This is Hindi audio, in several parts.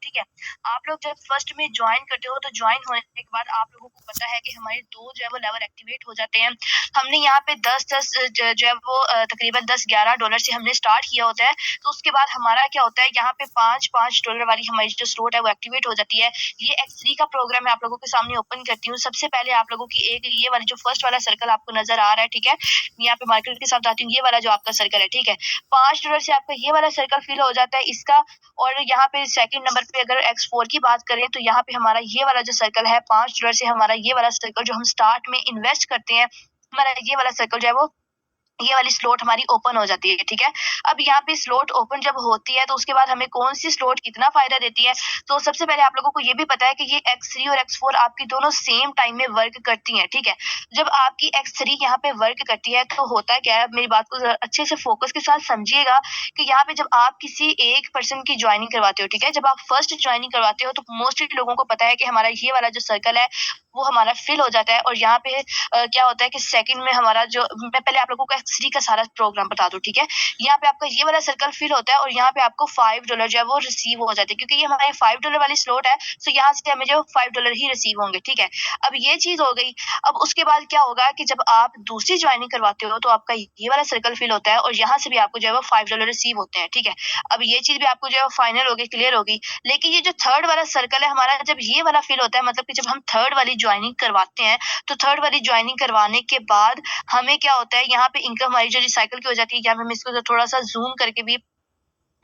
ठीक है। आप लोग जब फर्स्ट में ज्वाइन करते हो तो ज्वाइन होने के बाद आप लोगों को पता है कि हमारे 2 जो है वो लेवल एक्टिवेट हो जाते हैं। हमने यहाँ पे 10-10 जो है वो तकरीबन $10-11 से हमने स्टार्ट किया होता है। तो उसके बाद हमारा क्या होता है, यहाँ पे $5-5 वाली हमारी जो स्लॉट है वो एक्टिवेट हो जाती है। ये X3 का प्रोग्राम मैं आप लोगों के सामने ओपन करती हूँ। सबसे पहले आप लोगों की एक ये वाली जो फर्स्ट वाला सर्कल आपको नजर आ रहा है, ठीक है। यहाँ पे मार्केट के साथ आती हूँ, ये वाला जो आपका सर्कल है, ठीक है। $5 से आपका ये वाला सर्कल फिल हो जाता है इसका। और यहाँ पे सेकंड नंबर पे अगर X4 की बात करें तो यहाँ पे हमारा ये वाला जो सर्कल है $5 से हमारा ये वाला सर्कल जो हम स्टार्ट में इन्वेस्ट करते हैं, हमारा ये वाला सर्कल जो है वो ये वाली स्लॉट हमारी ओपन हो जाती है, ठीक है। अब यहाँ पे स्लॉट ओपन जब होती है तो उसके बाद हमें कौन सी स्लॉट कितना फायदा देती है, तो सबसे पहले आप लोगों को ये भी पता है कि ये X3 और X4 आपकी दोनों सेम टाइम में वर्क करती हैं, ठीक है। जब आपकी X3 यहाँ पे वर्क करती है तो होता क्या है, मेरी बात को जरा अच्छे से फोकस के साथ समझिएगा कि यहाँ पे जब आप किसी एक पर्सन की ज्वाइनिंग करवाते हो, ठीक है, जब आप फर्स्ट ज्वाइनिंग करवाते हो तो मोस्टली लोगों को पता है कि हमारा ये वाला जो सर्कल है वो हमारा फिल हो जाता है। और यहाँ पे क्या होता है कि सेकंड में हमारा जो, मैं पहले आप लोगों को X3 का सारा प्रोग्राम बता दूं, ठीक है। यहाँ पे आपका ये वाला सर्कल फिल होता है और यहाँ पे आपको $5 जो है वो रिसीव हो जाते हैं, क्योंकि ये हमारी $5 वाली स्लॉट है, तो यहाँ से हमें जो $5 ही रिसीव होंगे, ठीक है। अब ये चीज हो गई। अब उसके बाद क्या होगा कि जब आप दूसरी ज्वाइनिंग करवाते हो तो आपका ये वाला सर्कल फिल होता है और यहाँ से भी आपको जो है वो $5 रिसीव होते हैं, ठीक है। अब ये चीज भी आपको जो है फाइनल हो गई, क्लियर हो गई। लेकिन ये जो थर्ड वाला सर्कल है हमारा, जब ये वाला फिल होता है, मतलब कि जब हम थर्ड वाली ज्वाइनिंग करवाते हैं, तो थर्ड वाली ज्वाइनिंग करवाने के बाद हमें क्या होता है, यहाँ पे इनकम हमारी जो रिसाइकल की हो जाती है। यहाँ पे मैं इसको थोड़ा सा जूम करके भी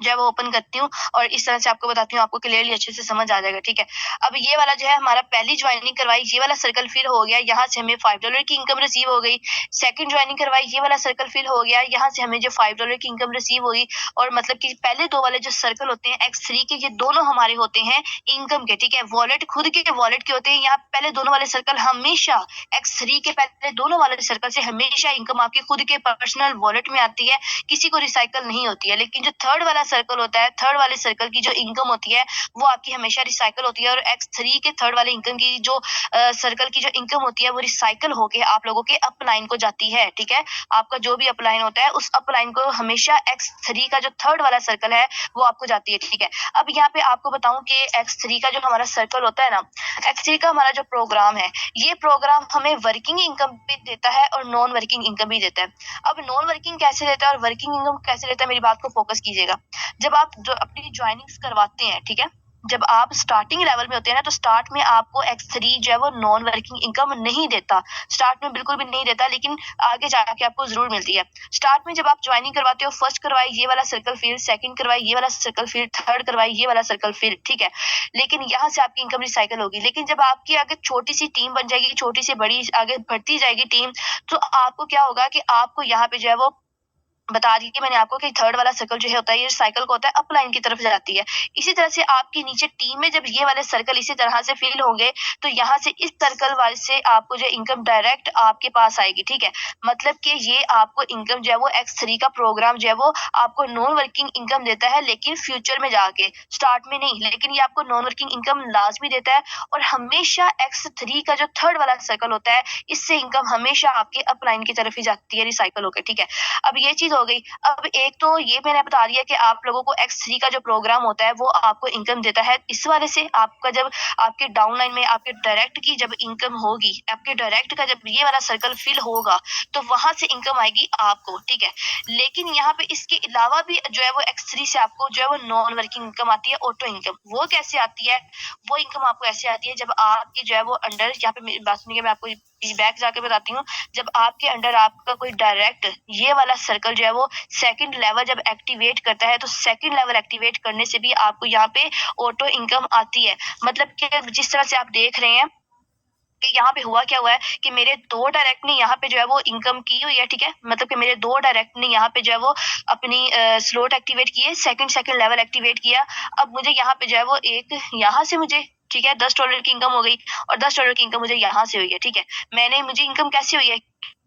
जो है वो ओपन करती हूँ और इस तरह से आपको बताती हूँ, आपको क्लियरली अच्छे से समझ आ जाएगा, ठीक है। अब ये वाला जो है हमारा पहली ज्वाइनिंग करवाई, ये वाला सर्कल फिल हो गया, यहाँ से हमें $5 की इनकम रिसीव हो गई। सेकंड ज्वाइनिंग करवाई, ये वाला सर्कल फिल हो गया, यहाँ से हमें जो $5 की इनकम रिसीव हुई। और मतलब कि पहले 2 वाले जो सर्कल होते हैं X3 के, ये दोनों हमारे होते हैं इनकम के, ठीक है। वॉलेट खुद के वॉलेट के होते हैं। यहाँ पहले दोनों वाले सर्कल हमेशा, X3 के पहले दोनों वाले सर्कल से हमेशा इनकम आपके खुद के पर्सनल वॉलेट में आती है, किसी को रिसाइकल नहीं होती है। लेकिन जो थर्ड वाला सर्कल होता है, थर्ड वाले सर्कल की जो इनकम होती है वो आपकी हमेशा रिसाइकल होती है। और X3 के थर्ड वाले इनकम की जो सर्कल की जो इनकम होती है वो रिसाइकल होके आप लोगों के अपलाइन को जाती है, ठीक है। आपका जो भी अपलाइन होता है उस अपलाइन को हमेशा X3 का जो थर्ड वाला सर्कल है वो आपको जाती है, ठीक है। अब यहाँ पे आपको बताऊं कि X3 का जो हमारा सर्कल होता है ना, X3 का हमारा जो प्रोग्राम है, ये प्रोग्राम हमें वर्किंग इनकम भी देता है और नॉन वर्किंग इनकम भी देता है। अब नॉन वर्किंग कैसे देता है और वर्किंग इनकम कैसे देता है, मेरी बात को फोकस कीजिएगा। जब आप जो अपनी ज्वाइनिंग्स करवाते हैं, ठीक है, जब आप स्टार्टिंग लेवल में होते हैं ना, तो स्टार्ट में आपको X3 जो है वो नॉन वर्किंग इनकम नहीं देता, स्टार्ट में बिल्कुल भी नहीं देता, लेकिन आगे जाके आपको जरूर मिलती है। स्टार्ट में जब आप ज्वाइनिंग करवाते हो, फर्स्ट करवाई ये वाला सर्कल फिल, सेकंड करवाई ये वाला सर्कल फिल, थर्ड करवाई ये वाला सर्कल फिल, ठीक है। लेकिन यहाँ से आपकी इनकम रिसाइकल होगी। लेकिन जब आपकी आगे छोटी सी टीम बन जाएगी, छोटी से बड़ी आगे बढ़ती जाएगी टीम, तो आपको क्या होगा कि आपको यहाँ पे जो है वो बता दी कि मैंने आपको कि थर्ड वाला सर्कल जो है होता है, ये साइकिल को होता है अपलाइन की तरफ जाती है। इसी तरह से आपकी नीचे टीम में जब ये वाले सर्कल इसी तरह से फिल होंगे, तो यहाँ से इस सर्कल वाले से आपको जो इनकम डायरेक्ट आपके पास आएगी, ठीक है। मतलब कि ये आपको इनकम जो है वो X3 का प्रोग्राम जो है वो आपको नॉन वर्किंग इनकम देता है, लेकिन फ्यूचर में जाके, स्टार्ट में नहीं, लेकिन ये आपको नॉन वर्किंग इनकम लाजमी देता है। और हमेशा X3 का जो थर्ड वाला सर्कल होता है, इससे इनकम हमेशा आपके अपलाइन की तरफ ही जाती है, रिसाइकल होकर, ठीक है। अब ये चीज हो गई। अब एक तो ये मैंने बता दिया कि आप लोगों को X3 का जो प्रोग्राम होता है वो आपको इनकम देता है। इस वाले से आपका जब आपके डाउनलाइन में आपके डायरेक्ट की जब इनकम होगी, आपके डायरेक्ट का जब ये वाला सर्कल फिल होगा, तो वहां से इनकम आएगी आपको, ठीक है। लेकिन यहाँ पे इसके अलावा भी जो है वो X3 से आपको जो है वो नॉन वर्किंग इनकम आती है, ऑटो इनकम। वो कैसे आती है? वो इनकम आपको ऐसे आती है जब आपकी जो है वो अंडर, यहाँ पे मेरी बात सुनिए, मैं आपको बैक जाके बताती हूँ। जब आपके अंडर आपका कोई डायरेक्ट ये वाला सर्कल जो है वो सेकंड लेवल जब एक्टिवेट करता है, तो सेकंड लेवल एक्टिवेट करने से भी आपको यहाँ पे ऑटो इनकम आती है। मतलब कि जिस तरह से आप देख रहे हैं कि यहाँ पे हुआ क्या हुआ है कि मेरे 2 डायरेक्ट ने यहाँ पे जो है वो इनकम की हुई है, ठीक है। मतलब कि मेरे 2 डायरेक्ट ने यहाँ पे जो है वो अपनी स्लॉट एक्टिवेट की है, सेकंड लेवल एक्टिवेट किया। अब मुझे यहाँ पे जो है वो एक यहाँ से मुझे, ठीक है, $10 की इनकम हो गई और $10 की इनकम मुझे यहाँ से हुई है, ठीक है। मुझे इनकम कैसे हुई है?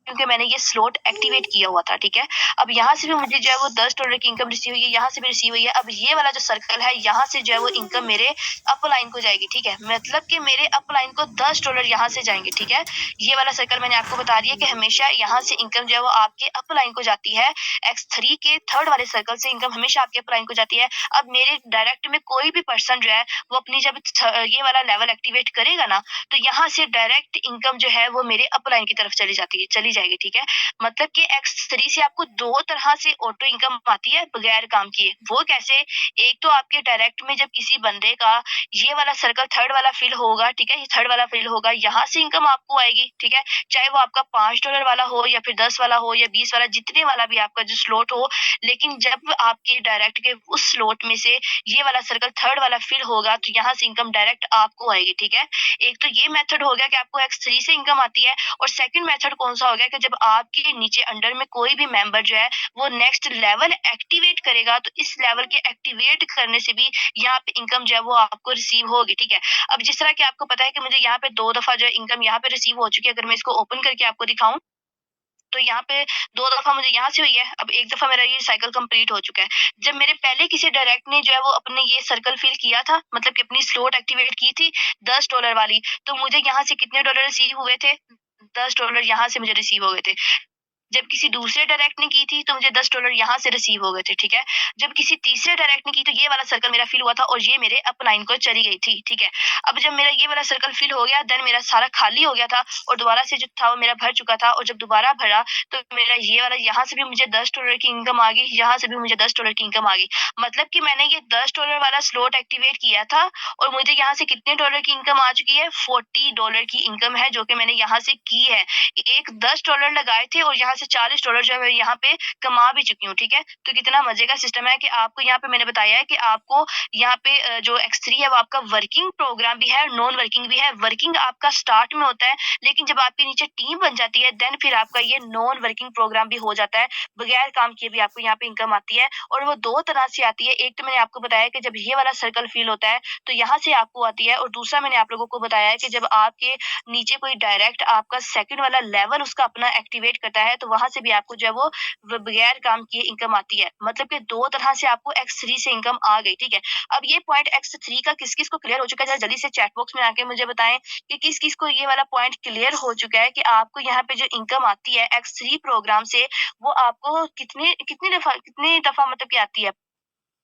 क्योंकि मैंने ये स्लॉट एक्टिवेट किया हुआ था, ठीक है। अब यहाँ से भी मुझे जो है वो $10 की इनकम रिसीव हुई है, यहाँ से भी रिसीव हुई है। अब ये वाला जो सर्कल है, यहाँ से जो है वो इनकम मेरे अपलाइन को जाएगी, ठीक है। मतलब कि मेरे अपलाइन को $10 यहाँ से जाएंगे, ठीक है। ये वाला सर्कल मैंने आपको बता दिया कि हमेशा यहाँ से इनकम जो है वो आपके अपलाइन को जाती है। X3 के थर्ड वाले सर्कल से इनकम हमेशा आपके अपलाइन को जाती है। अब मेरे डायरेक्ट में कोई भी पर्सन जो है वो अपनी जब ये वाला लेवल एक्टिवेट करेगा ना, तो यहाँ से डायरेक्ट इनकम जो है वो मेरे अपलाइन की तरफ चली जाएगी, ठीक है। मतलब कि X3 से आपको दो तरह से ऑटो इनकम आती है बगैर काम किए। वो कैसे? एक तो आपके डायरेक्ट में जब किसी बंदे का ये वाला सर्कल थर्ड वाला फिल होगा, ठीक है, ये थर्ड वाला फिल होगा, यहाँ से इनकम आपको आएगी, ठीक है। चाहे वो आपका $5 वाला हो या फिर 10 वाला हो या 20 वाला, जितने वाला भी आपका जो स्लॉट हो, लेकिन जब आपके डायरेक्ट के उस स्लॉट में से ये वाला सर्कल थर्ड वाला फिल होगा, तो यहाँ से इनकम डायरेक्ट आपको आएगी, ठीक है। एक तो ये मेथड हो गया कि आपको X3 से इनकम आती है, और सेकंड मेथड कौन सा हो गया कि जब आपके नीचे अंडर में कोई भी मेंबर जो है वो नेक्स्ट लेवल एक्टिवेट करेगा, तो इस लेवल के एक्टिवेट करने से भी यहाँ पे इनकम जो है वो आपको रिसीव होगी, ठीक है। अब जिस तरह कि आपको पता है कि मुझे यहाँ पे 2 दफा जो है इनकम यहाँ पे रिसीव हो चुकी है। अगर मैं इसको ओपन करके आपको दिखाऊं, तो यहाँ पे 2 दफा मुझे यहाँ से हुई है। अब 1 दफा मेरा ये साइकिल कंप्लीट हो चुका है। जब मेरे पहले किसी डायरेक्ट ने जो है वो अपने ये सर्कल फिल किया था, मतलब कि अपनी स्लॉट एक्टिवेट की थी $10 वाली, तो मुझे यहाँ से कितने डॉलर रिसीव हुए थे? $10 यहाँ से मुझे रिसीव हो गए थे। जब किसी दूसरे डायरेक्ट ने की थी तो मुझे $10 यहाँ से रिसीव हो गए थे, ठीक है। जब किसी तीसरे डायरेक्ट ने की तो ये वाला सर्कल मेरा फिल हुआ था और ये मेरे अपलाइन को चली गई थी, ठीक है। अब जब मेरा ये वाला सर्कल फिल हो गया, देन मेरा सारा खाली हो गया था और दोबारा से जो था वो मेरा भर चुका था, और जब दोबारा भरा तो मेरा ये वाला यहाँ से भी मुझे $10 की इनकम आ गई, यहाँ से भी मुझे $10 की इनकम आ गई। मतलब कि मैंने ये $10 वाला स्लॉट एक्टिवेट किया था और मुझे यहाँ से कितने डॉलर की इनकम आ चुकी है? $40 की इनकम है, जो कि मैंने यहाँ से की है। एक $10 लगाए थे और यहाँ से $40 जो है मैं यहाँ पे कमा भी चुकी हूँ, ठीक है। तो कितना मजे का सिस्टम है कि आपको यहाँ पे मैंने बताया है कि आपको यहाँ पे जो X3 है वो आपका वर्किंग प्रोग्राम भी है, नॉन वर्किंग भी है। वर्किंग आपका स्टार्ट में होता है, लेकिन जब आपके नीचे टीम बन जाती है, देन फिर आपका ये नॉन वर्किंग प्रोग्राम भी हो जाता है। बगैर काम किए भी आपको यहाँ पे इनकम आती है, और वो 2 तरह से आती है। एक तो मैंने आपको बताया कि जब ये वाला सर्कल फिल होता है तो यहाँ से आपको आती है, और दूसरा मैंने आप लोगों को बताया है कि जब आपके नीचे कोई डायरेक्ट आपका सेकंड वाला लेवल उसका अपना एक्टिवेट करता है, तो वहां से भी आपको जो है वो बगैर काम किए इनकम आती है। मतलब कि 2 तरह से आपको X3 से इनकम आ गई, ठीक है। अब ये पॉइंट X3 का किस किस को क्लियर हो चुका है, जरा जल्दी से चैट बॉक्स में आके मुझे बताएं कि किस किस को ये वाला पॉइंट क्लियर हो चुका है कि आपको यहाँ पे जो इनकम आती है X3 प्रोग्राम से, वो आपको कितने कितनी दफा मतलब की आती है।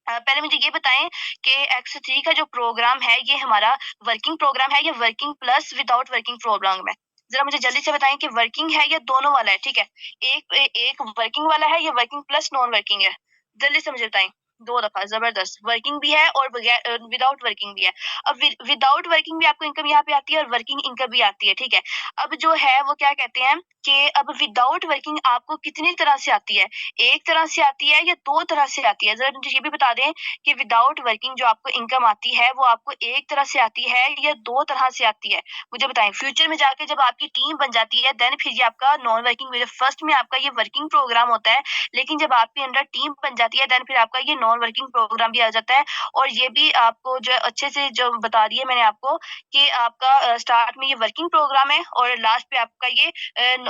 पहले मुझे ये बताएं कि X3 का जो प्रोग्राम है ये हमारा वर्किंग प्रोग्राम है या working plus without working program है? जरा मुझे जल्दी से बताएं कि वर्किंग है या दोनों वाला है, ठीक है। एक वर्किंग वाला है या वर्किंग प्लस नॉन वर्किंग है? जल्दी से मुझे बताएं। 2 दफा जबरदस्त। वर्किंग भी है और विदाउट वर्किंग भी है। अब विदाउट वर्किंग भी आपको इनकम यहाँ पे आती है और वर्किंग इनकम भी आती है, ठीक है। अब जो है वो क्या कहते हैं कि अब विदाउट वर्किंग आपको कितनी तरह से आती है? एक तरह से आती है या 2 तरह से आती है? जरा मुझे ये भी बता दें कि विदाउट वर्किंग जो आपको इनकम आती है वो आपको एक तरह से आती है या 2 तरह से आती है? मुझे बताएं। फ्यूचर में जाके जब आपकी टीम बन जाती है, देन फिर ये आपका नॉन वर्किंग, फर्स्ट में आपका ये वर्किंग प्रोग्राम होता है, लेकिन जब आपके अंडर टीम बन जाती है, देन फिर आपका ये नॉन वर्किंग प्रोग्राम भी आ जाता है। और ये भी आपको जो अच्छे से जो बता दी है मैंने आपको कि आपका स्टार्ट में ये वर्किंग प्रोग्राम है और लास्ट पे आपका ये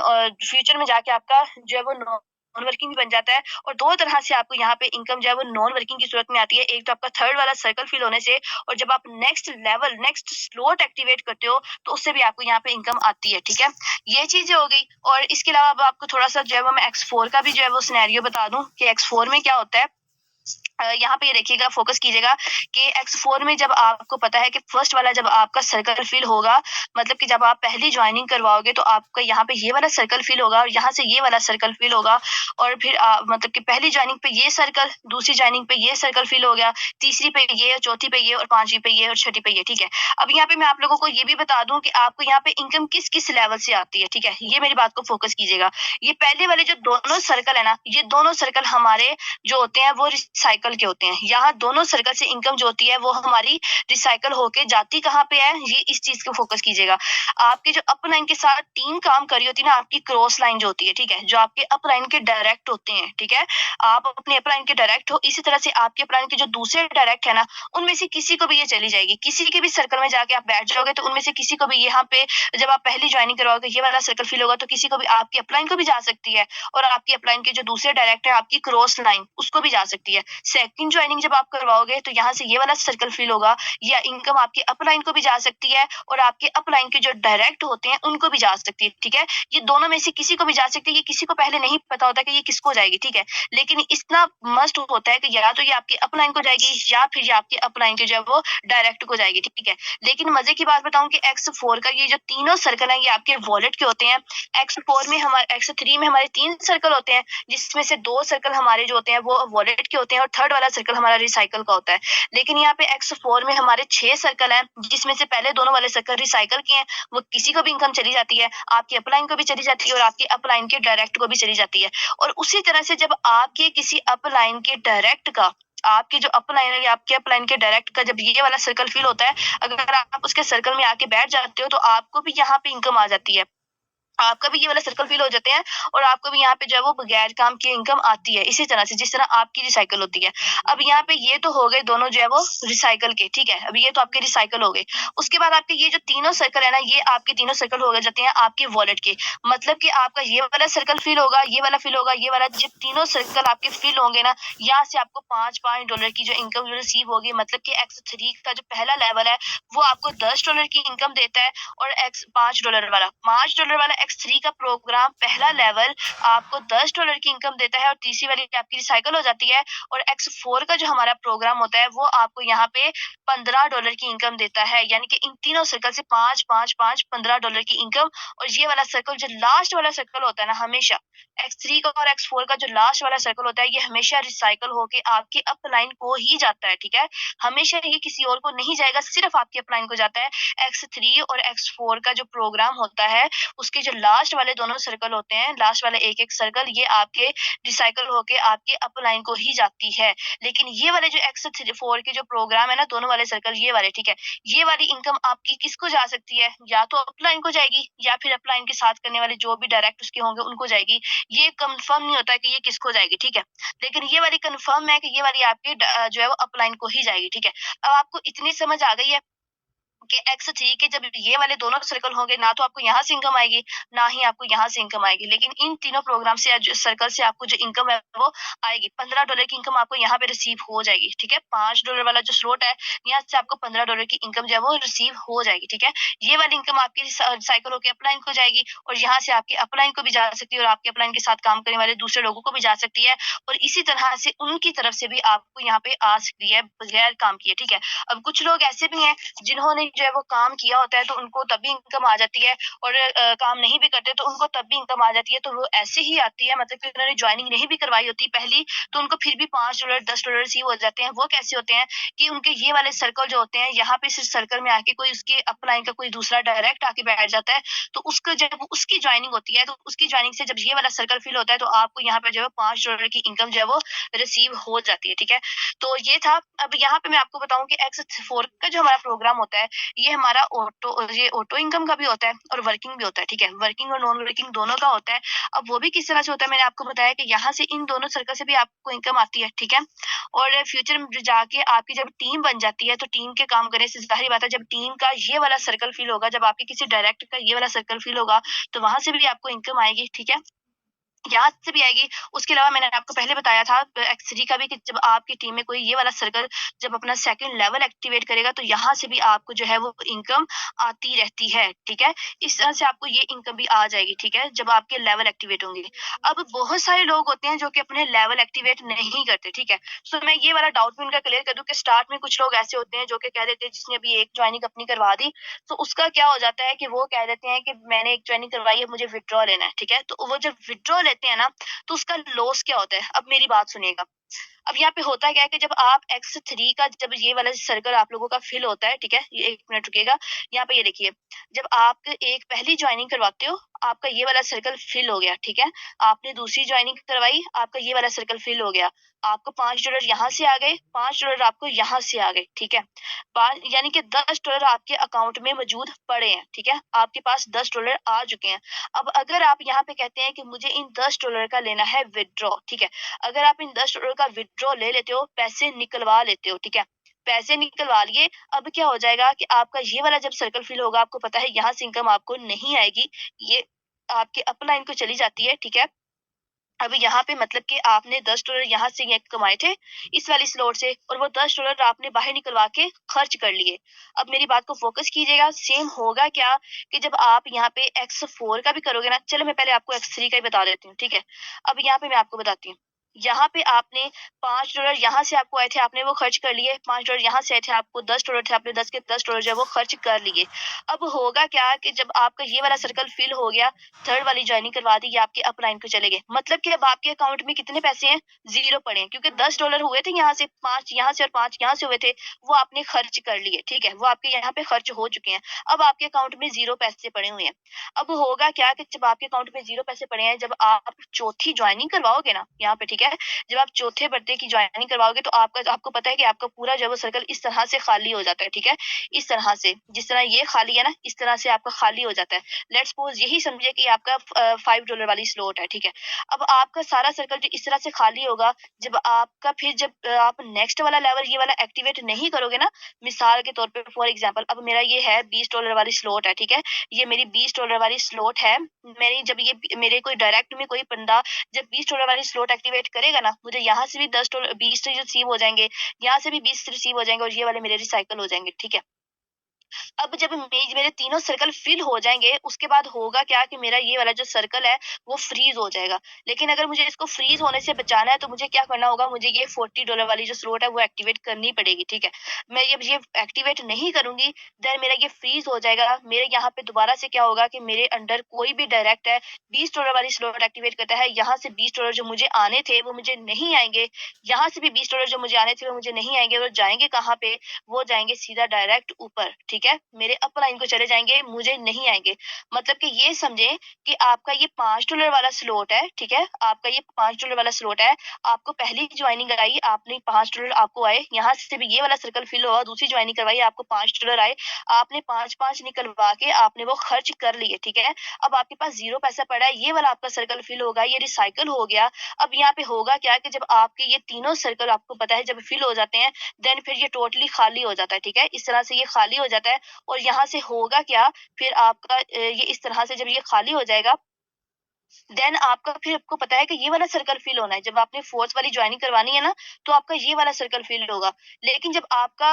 फ्यूचर में जाके आपका जो है वो नॉन वर्किंग भी बन जाता है। और 2 तरह से आपको यहाँ पे इनकम जो है वो नॉन वर्किंग की सूरत में आती है। एक तो आपका थर्ड वाला सर्कल फिल होने से, और जब आप next level next slot activate करते हो तो उससे भी आपको यहाँ पे इनकम आती है, ठीक है। ये चीजें हो गई। और इसके अलावा अब आपको थोड़ा सा जो है वो मैं X4 का भी जो है वो सिनेरियो बता दूं कि X4 में क्या होता है। यहाँ पे ये देखिएगा, फोकस कीजिएगा कि X4 में जब आपको पता है कि फर्स्ट वाला जब आपका सर्कल फिल होगा, मतलब कि जब आप पहली ज्वाइनिंग करवाओगे तो आपका यहाँ पे ये वाला सर्कल फिल होगा और यहाँ से ये वाला सर्कल फिल होगा, और फिर मतलब कि पहली ज्वाइनिंग पे ये सर्कल, दूसरी ज्वाइनिंग पे ये सर्कल फिल हो गया, तीसरी पे ये, चौथी पे ये, और पांचवी पे ये, और छठी पे ये, ठीक है। अब यहाँ पे मैं आप लोगों को ये भी बता दूं कि आपको यहाँ पे इनकम किस किस लेवल से आती है, ठीक है। ये मेरी बात को फोकस कीजिएगा। ये पहले वाले जो दोनों सर्कल है ना, ये दोनों सर्कल हमारे जो होते हैं वो साइकिल के होते हैं। यहाँ दोनों सर्कल से इनकम जो होती है वो हमारी रिसाइकल होके जाती कहाँ पे है, ये इस चीज को फोकस कीजिएगा। आपके जो अप लाइन के साथ टीम काम कर रही होती है ना, आपकी क्रॉस लाइन जो होती है, ठीक है, जो आपके अप लाइन के डायरेक्ट होते हैं, ठीक है, आप अपने अप लाइन के डायरेक्ट हो, इसी तरह से आपके अप लाइन के जो दूसरे डायरेक्ट है ना, उनमें से किसी को भी ये चली जाएगी। किसी के भी सर्कल में जाके आप बैठ जाओगे तो उनमें से किसी को भी यहाँ पे जब आप पहली ज्वाइनिंग करवाओगे ये वाला सर्कल फिल होगा तो किसी को भी आपकी अपलाइन को भी जा सकती है, और आपकी अपलाइन के जो दूसरे डायरेक्ट है आपकी क्रॉस लाइन उसको भी जा सकती है। सेकंड ज्वाइनिंग जब आप करवाओगे तो यहाँ से ये वाला सर्कल फिल होगा, या इनकम आपकी अपलाइन को भी जा सकती है और आपके अपलाइन के जो डायरेक्ट होते हैं उनको भी जा सकती है, ठीक है। ये दोनों में से किसी को भी जा सकती है, ये किसी को पहले नहीं पता होता कि ये किसको जाएगी, ठीक है, लेकिन इतना मस्ट होता है कि या तो ये आपके अपलाइन को जाएगी या फिर ये आपके अपलाइन के जो है वो डायरेक्ट को जाएगी, ठीक है। लेकिन मजे की बात बताऊं कि X4 का ये जो तीनों सर्कल है ये आपके वॉलेट के होते हैं। X4 में हमारे X3 में हमारे 3 सर्कल होते हैं, जिसमें से 2 सर्कल हमारे जो होते हैं वो वॉलेट के होते हैं और थर्ड वाला सर्कल हमारा रिसाइकल का होता है। लेकिन यहाँ पे X4 में हमारे 6 सर्कल हैं, जिसमें से पहले दोनों वाले सर्कल रिसाइकल के हैं, वो किसी को भी इनकम चली जाती है, आपकी अपलाइन को भी चली जाती है और आपकी अपलाइन के डायरेक्ट को भी चली जाती है। और उसी तरह से जब आपके किसी अपलाइन के डायरेक्ट का, आपकी जो अपलाइन है या आपके अपलाइन के डायरेक्ट का जब ये वाला सर्कल फिल होता है, अगर आप उसके सर्कल में आके बैठ जाते हो तो आपको भी यहाँ पे इनकम आ जाती है। आपका भी ये वाला सर्कल फिल हो जाते हैं और आपको भी यहाँ पे जो है वो बगैर काम की इनकम आती है, इसी तरह से जिस तरह आपकी रिसाइकल होती है। अब यहाँ पे ये तो हो गए दोनों जो है वो रिसाइकल के, ठीक है, अभी ये तो आपके रिसाइकल हो गए। उसके बाद आपके ये जो तीनों सर्कल है ना, ये आपके तीनों सर्कल हो जाते हैं आपके वॉलेट के। मतलब कि आपका ये वाला सर्कल फिल होगा, ये वाला फिल होगा, ये वाला, जब तीनों सर्कल आपके फिल होंगे ना, यहाँ से आपको $5 की जो इनकम रिसीव होगी। मतलब कि X3 का जो पहला लेवल है वो आपको $10 की इनकम देता है, और $5 वाला X3 का प्रोग्राम पहला लेवल आपको $10 की इनकम देता है और तीसरी वाली आपकी रिसाइकल हो जाती है। और X4 का जो हमारा प्रोग्राम होता है वो आपको यहाँ पे $15 की इनकम देता है। यानी कि इन तीनों सर्कल से 5 5 5 $15 की इनकम। और ये वाला सर्कल जो लास्ट वाला सर्कल होता है ना, हमेशा X3 का और X4 का जो लास्ट वाला सर्कल होता है ये हमेशा रिसाइकल होके आपकी अपलाइन को ही जाता है, ठीक है। हमेशा ये किसी और को नहीं जाएगा, सिर्फ आपकी अपलाइन को जाता है। X3 और X4 का जो प्रोग्राम होता है उसके जो लास्ट वाले दोनों सर्कल होते हैं, लास्ट वाले एक-एक सर्कल, ये आपके रिसाइकल होके आपके अपलाइन को ही जाती है। लेकिन ये वाले जो X4 के जो प्रोग्राम है ना, दोनों वाले सर्कल ये वाले, ठीक है, ये वाली इनकम आपकी किसको जा सकती है, या तो अपलाइन को जाएगी या फिर अपलाइन के साथ करने वाले जो भी डायरेक्ट उसके होंगे उनको जाएगी। ये कंफर्म नहीं होता कि ये किसको जाएगी, ठीक है। लेकिन ये वाली कंफर्म है कि ये वाली आपकी जो है वो अपलाइन को ही जाएगी, ठीक है। अब आपको इतनी समझ आ गई है कि X3 के जब ये वाले दोनों सर्कल होंगे, ना तो आपको यहाँ से इनकम आएगी, ना ही आपको यहाँ से इनकम आएगी। लेकिन इन तीनों प्रोग्राम से या जो सर्कल से आपको जो इनकम है वो आएगी। $15 की इनकम आपको यहाँ पे रिसीव हो जाएगी, ठीक है। $5 वाला जो स्लॉट है, यहाँ से आपको $15 की इनकम जो है वो रिसीव हो जाएगी, ठीक है। ये वाली इनकम आपकी रिसाइकल होकर अपलाइन को जाएगी और यहाँ से आपके अपलाइन को भी जा सकती है और आपके अपलाइन के साथ काम करने वाले दूसरे लोगों को भी जा सकती है। और इसी तरह से उनकी तरफ से भी आपको यहाँ पे आ सकती है बगैर काम किए, ठीक है। अब कुछ लोग ऐसे भी हैं जिन्होंने जो है वो काम किया होता है तो उनको तब भी इनकम आ जाती है, और काम नहीं भी करते तो उनको तब भी इनकम आ जाती है। तो वो ऐसे ही आती है, मतलब कि उन्होंने ज्वाइनिंग नहीं भी करवाई होती पहली, तो उनको फिर भी $5 $10 रिसीव हो जाते हैं। वो कैसे होते हैं कि उनके ये वाले सर्कल जो होते हैं, यहाँ पे सिर्फ सर्कल में आके कोई उसके अपलाइन का कोई दूसरा डायरेक्ट आके बैठ जाता है, तो उसका जब उसकी ज्वाइनिंग होती है तो उसकी ज्वाइनिंग से जब ये वाला सर्कल फिल होता है तो आपको यहाँ पे जो है $5 की इनकम जो है वो रिसीव हो जाती है, ठीक है। तो ये था। अब यहाँ पे मैं आपको बताऊं कि X4 का जो हमारा प्रोग्राम होता है ये हमारा ये ऑटो इनकम का भी होता है और वर्किंग भी होता है, ठीक है। वर्किंग और नॉन वर्किंग दोनों का होता है। अब वो भी किस तरह से होता है, मैंने आपको बताया कि यहाँ से इन दोनों सर्कल से भी आपको इनकम आती है, ठीक है। और फ्यूचर में जाके आपकी जब टीम बन जाती है तो टीम के काम करने से जाहिर बात है, जब टीम का ये वाला सर्कल फिल होगा, जब आपके किसी डायरेक्ट का ये वाला सर्कल फिल होगा तो वहां से भी आपको इनकम आएगी, ठीक है, यहाँ से भी आएगी। उसके अलावा मैंने आपको पहले बताया था X3 का भी कि जब आपकी टीम में कोई ये वाला सर्कल जब अपना सेकंड लेवल एक्टिवेट करेगा तो यहाँ से भी आपको जो है वो इनकम आती रहती है, ठीक है। इस तरह से आपको ये इनकम भी आ जाएगी, ठीक है, जब आपके लेवल एक्टिवेट होंगे। अब बहुत सारे लोग होते हैं जो कि अपने लेवल एक्टिवेट नहीं करते, ठीक है। सो मैं ये वाला डाउट भी उनका क्लियर कर दूं कि स्टार्ट में कुछ लोग ऐसे होते हैं जो कि कह देते हैं, जिसने अभी एक ज्वाइनिंग अपनी करवा दी तो उसका क्या हो जाता है कि वो कह देते हैं कि मैंने एक ज्वाइनिंग करवाई है, मुझे विथड्रॉ लेना है, ठीक है। तो वो जब विथड्रॉ लेते हैं ना तो उसका लॉस क्या होता है, अब मेरी बात सुनिएगा। अब यहाँ पे होता क्या है कि जब आप X3 का जब ये वाला सर्कल आप लोगों का फिल होता है, ठीक है? ये 1 मिनट रुकिएगा। यहाँ पे ये देखिए, जब आप एक पहली जॉइनिंग करवाते हो, आपका ये वाला सर्कल फिल हो गया, ठीक है? आपने दूसरी जॉइनिंग करवाई, आपका ये वाला सर्कल फिल हो गया। आपको $5 यहाँ से आ गए, $5 आपको यहाँ से आ गए, ठीक है? यानी कि $10 आपके अकाउंट में मौजूद पड़े हैं, ठीक है? आपके पास $10 आ चुके हैं। अब अगर आप यहाँ पे कहते हैं कि मुझे इन $10 का लेना है विथड्रॉ, ठीक है? अगर आप इन $10 का विथड्रॉ ले लेते हो, पैसे निकलवा लेते हो, ठीक है? पैसे निकलवा लिए, अब क्या हो जाएगा कि आपका ये वाला जब सर्कल फिल होगा, आपको पता है यहाँ से इनकम आपको नहीं आएगी, ये आपके अपलाइन को चली जाती है, ठीक है? अब यहाँ पे मतलब कि आपने $10 यहाँ से ये कमाए थे, इस वाली स्लॉट से, और वो $10 आपने बाहर निकलवा के खर्च कर लिए। अब मेरी बात को फ़ोकस कीजिएगा, सेम होगा क्या कि जब आप यहाँ पे X4 का भी करोगे ना, चलो मैं पहले आपको X3 का ही बता देती हूँ, ठीक है? अब यहाँ पे मैं आपको बताती हूँ। यहाँ पे आपने $5 यहाँ से आपको आए थे, आपने वो खर्च कर लिए, $5 यहाँ से आए थे, आपको $10 थे, आपने 10 के $10 जो है वो खर्च कर लिए। अब होगा क्या कि जब आपका ये वाला सर्कल फिल हो गया, थर्ड वाली जॉइनिंग करवा दी, ये आपके अपलाइन को चले गए। मतलब कि अब आपके अकाउंट में कितने पैसे हैं? 0 पड़े हैं, क्योंकि $10 हुए थे यहाँ से, 5 यहाँ से और 5 यहाँ से हुए थे, वो आपने खर्च कर लिए, ठीक है? वो आपके यहाँ पे खर्च हो चुके हैं। अब आपके अकाउंट में 0 पैसे पड़े हुए हैं। अब होगा क्या कि जब आपके अकाउंट में 0 पैसे पड़े हैं, जब आप चौथी जॉइनिंग करवाओगे ना यहाँ पे, ठीक है? जब आप चौथे बर्थडे की जॉइनिंग करवाओगे, तो आपको पता है कि आपका पूरा जो है वो सर्कल इस तरह से खाली हो जाता है, ठीक है? इस तरह से, जिस तरह ये खाली है ना, इस तरह से आपका खाली हो जाता है। लेट्स सपोज यही समझिए कि आपका $5 वाली स्लॉट है, ठीक है? अब आपका सारा सर्कल जो इस तरह से खाली होगा, जब आपका फिर जब आप नेक्स्ट वाला लेवल ये वाला एक्टिवेट नहीं करोगे ना, मिसाल के तौर पे फॉर एग्जांपल, अब मेरा ये है $20 वाली स्लॉट है, ठीक है? ये मेरी $20 वाली स्लॉट है। मेरी जब ये मेरे कोई डायरेक्ट में कोई बंदा जब $20 वाली स्लॉट एक्टिवेट करेगा ना, मुझे यहाँ से भी $10 20 रिसीव हो जाएंगे, यहाँ से भी 20 रिसीव हो जाएंगे, और ये वाले मेरे रिसाइकल हो जाएंगे, ठीक है? अब जब मेरे तीनों सर्कल फिल हो जाएँगे, उसके बाद होगा क्या कि मेरा ये वाला जो सर्कल है, वो फ्रीज़ हो जाएगा। लेकिन अगर मुझे इसको फ्रीज़ होने से बचाना है, तो मुझे क्या करना होगा, मुझे ये $40 वाली जो स्लॉट है, वो एक्टिवेट करनी पड़ेगी, ठीक है? मैं जब ये एक्टिवेट नहीं करूँगी, देन मेरा ये फ्रीज़ हो जाएगा। मेरे यहाँ पे दोबारा से क्या होगा कि मेरे अंडर कोई भी डायरेक्ट है, $20 वाली स्लॉट एक्टिवेट करता है, यहाँ से $20 जो मुझे आने थे, वो मुझे नहीं आएँगे। यहाँ से भी $20 जो मुझे आने थे, वो मुझे नहीं आएँगे, वो जाएँगे कहाँ पे? वो जाएँगे सीधा डायरेक्ट ऊपर, ठीक है? मेरे अपलाइन को चले जाएँगे, मुझे नहीं आएँगे। मतलब कि ये समझें कि आपका ये $5 वाला स्लॉट है, ठीक है? आपका ये $5 वाला स्लॉट है, आपको पहली जॉइनिंग आई, आपने $5 आपको आए, यहाँ से भी ये वाला सर्कल फिल हुआ, दूसरी जॉइनिंग करवाई, आपको $5 आए, आपने 5-5 निकलवा के आपने वो खर्च कर लिए, ठीक है? अब आपके पास 0 पैसा पड़ा है, ये वाला आपका सर्कल फिल होगा, ये रिसाइकिल हो गया। अब यहाँ पे होगा क्या कि जब आपके ये तीनों सर्कल आपको पता है जब फिल हो जाते हैं, देन फिर ये टोटली खाली हो जाता है, ठीक है? इस तरह से ये खाली हो जाता है, और यहाँ से होगा क्या, फिर आपका ये इस तरह से जब ये खाली हो जाएगा, देन आपका फिर आपको पता है कि ये वाला सर्कल फिल होना है। जब आपने फोर्थ वाली जॉइनिंग करवानी है ना, तो आपका ये वाला सर्कल फिल होगा। लेकिन जब आपका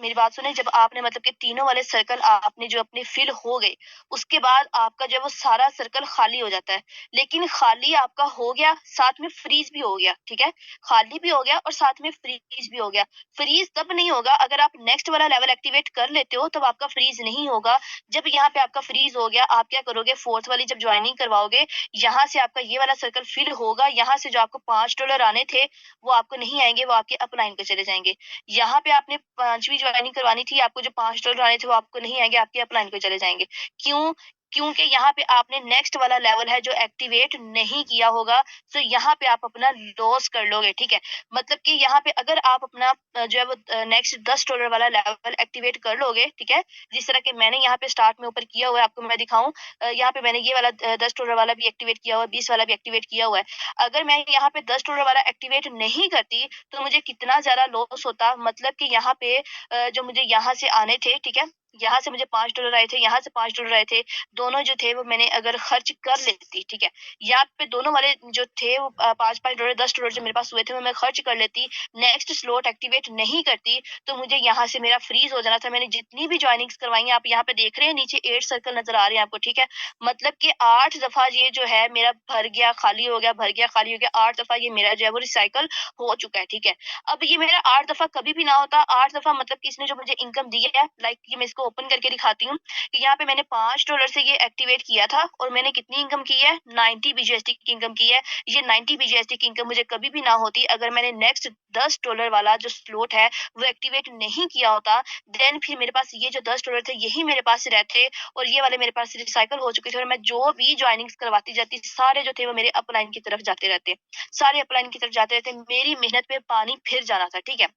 मेरी बात सुने, जब आपने मतलब कि तीनों वाले सर्कल आपने जो अपने फिल हो गए, उसके बाद आपका जो है वो सारा सर्कल खाली हो जाता है। लेकिन खाली आपका हो गया, साथ में फ्रीज़ भी हो गया, ठीक है? खाली भी हो गया और साथ में फ्रीज़ भी हो गया। फ्रीज़ तब नहीं होगा अगर आप नेक्स्ट वाला लेवल एक्टिवेट कर लेते हो, तब आपका फ्रीज़ नहीं होगा। जब यहाँ पे आपका फ्रीज़ हो गया, आप क्या करोगे, फोर्थ वाली जब जॉइनिंग करवाओगे, यहाँ से आपका ये वाला सर्कल फिल होगा, यहाँ से जो आपको $5 आने थे, वो आपको नहीं आएँगे, वो आपके अपलाइन पे चले जाएँगे। यहाँ पे आपने 5वीं जॉइनिंग करवानी थी, आपको जो $5 आने थे, वो आपको नहीं आएँगे, आपके अपलाइन पे चले जाएँगे। क्यों? क्योंकि यहाँ पे आपने नेक्स्ट वाला लेवल है जो एक्टिवेट नहीं किया होगा, तो यहाँ पे आप अपना लॉस कर लोगे, ठीक है? मतलब कि यहाँ पे अगर आप अपना जो है वो नेक्स्ट $10 वाला लेवल एक्टिवेट कर लोगे, ठीक है? जिस तरह के मैंने यहाँ पे स्टार्ट में ऊपर किया हुआ है, आपको मैं दिखाऊँ, यहाँ पे मैंने ये वाला $10 वाला भी एक्टिवेट किया हुआ है, 20 वाला भी एक्टिवेट किया हुआ है। अगर मैं यहाँ पे $10 वाला एक्टिवेट नहीं करती, तो मुझे कितना ज़्यादा लॉस होता, मतलब कि यहाँ पे जो मुझे यहाँ से आने थे, ठीक है? यहाँ से मुझे $5 आए थे, यहाँ से $5 आए थे, दोनों जो थे वो मैंने अगर खर्च कर लेती, ठीक है? यहाँ पे दोनों वाले जो थे वो $5-5 $10 जो मेरे पास हुए थे, वो मैं खर्च कर लेती, नेक्स्ट स्लॉट एक्टिवेट नहीं करती, तो मुझे यहाँ से मेरा फ्रीज़ हो जाना था। मैंने जितनी भी जॉइनिंग्स करवाई हैं, आप यहाँ पे देख रहे हैं नीचे 8 सर्कल नज़र आ रहे हैं आपको, ठीक है? मतलब कि 8 दफ़ा ये जो है मेरा भर गया, खाली हो गया, भर गया, खाली हो गया, 8 दफ़ा ये मेरा जो है वो रिसाइकिल हो चुका है, ठीक है? अब ये मेरा 8 दफ़ा कभी भी ना होता, 8 दफ़ा मतलब कि इसने जो मुझे इनकम दी है, लाइक ये मैं इसको इसको ओपन करके दिखाती हूँ कि यहाँ पे मैंने $5 से ये एक्टिवेट किया था और मैंने कितनी इनकम की है, 90 BGST की इनकम की है। ये 90 BGST की इनकम मुझे कभी भी ना होती अगर मैंने नेक्स्ट $10 वाला जो स्लॉट है वो एक्टिवेट नहीं किया होता। देन फिर मेरे पास ये जो $10 थे यही मेरे पास रहते और ये वाले मेरे पास रिसाइकल हो चुके थे और मैं जो भी ज्वाइनिंग्स करवाती जाती सारे जो थे वो मेरे अपलाइन की तरफ जाते रहते, सारे अपलाइन की तरफ जाते रहते। मेरी मेहनत पे पानी फिर जाना था, ठीक है।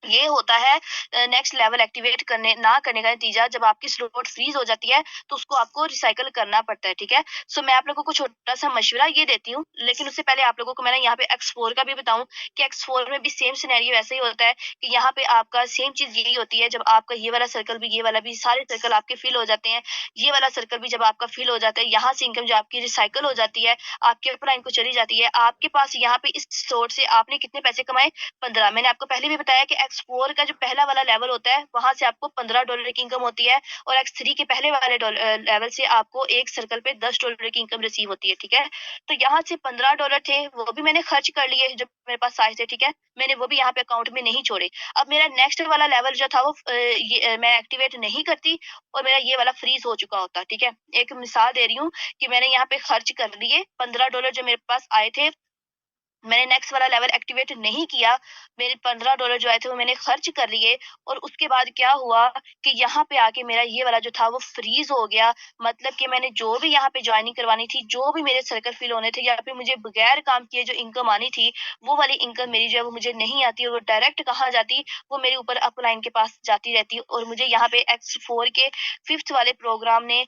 ये होता है नेक्स्ट लेवल एक्टिवेट करने ना करने का नतीजा। जब आपकी स्लॉट फ्रीज हो जाती है तो उसको आपको रिसाइकल करना पड़ता है, ठीक है। सो मैं आप लोगों को छोटा सा मशवरा ये देती हूँ, लेकिन उससे पहले आप लोगों को मैंने यहाँ पे X4 का भी बताऊं कि X4 में भी सेम सिनेरियो ऐसा ही होता है कि यहाँ पे आपका सेम चीज यही होती है। जब आपका ये वाला सर्कल भी, ये वाला भी, सारे सर्कल आपके फिल हो जाते हैं। ये वाला सर्कल भी जब आपका फिल हो जाता है, यहाँ से इनकम जो आपकी रिसाइकल हो जाती है, आपके अपलाइन को चली जाती है। आपके पास यहाँ पे इस सोर्स से आपने कितने पैसे कमाए, 15। मैंने आपको पहले भी बताया कि X4 का जो पहला वाला लेवल होता है वहां से आपको $15 की इनकम होती है और X3 के पहले वाले लेवल से आपको एक सर्कल पे $10 की इनकम रिसीव होती है, ठीक है। तो यहाँ से $15 थे, वो भी मैंने खर्च कर लिए जब मेरे पास आए थे, ठीक है। मैंने वो भी यहाँ पे अकाउंट में नहीं छोड़े। अब मेरा नेक्स्ट वाला लेवल जो था वो मैं एक्टिवेट नहीं करती और मेरा ये वाला फ्रीज हो चुका होता, ठीक है। एक मिसाल दे रही हूँ कि मैंने यहाँ पे खर्च कर लिए $15 जो मेरे पास आए थे, मैंने नेक्स्ट वाला लेवल एक्टिवेट नहीं किया। मेरे $15 जो आए थे वो मैंने खर्च कर लिए और उसके बाद क्या हुआ कि यहाँ पे आके मेरा ये वाला जो था वो फ्रीज हो गया। मतलब कि मैंने जो भी यहाँ पे ज्वाइनिंग करवानी थी, जो भी मेरे सर्कल फिल होने थे, या फिर मुझे बगैर काम किए जो इनकम आनी थी, वो वाली इनकम मेरी जो है वो मुझे नहीं आती और वो डायरेक्ट कहाँ जाती, वो मेरे ऊपर अपलाइन के पास जाती रहती। और मुझे यहाँ पे X4 के 5th वाले प्रोग्राम ने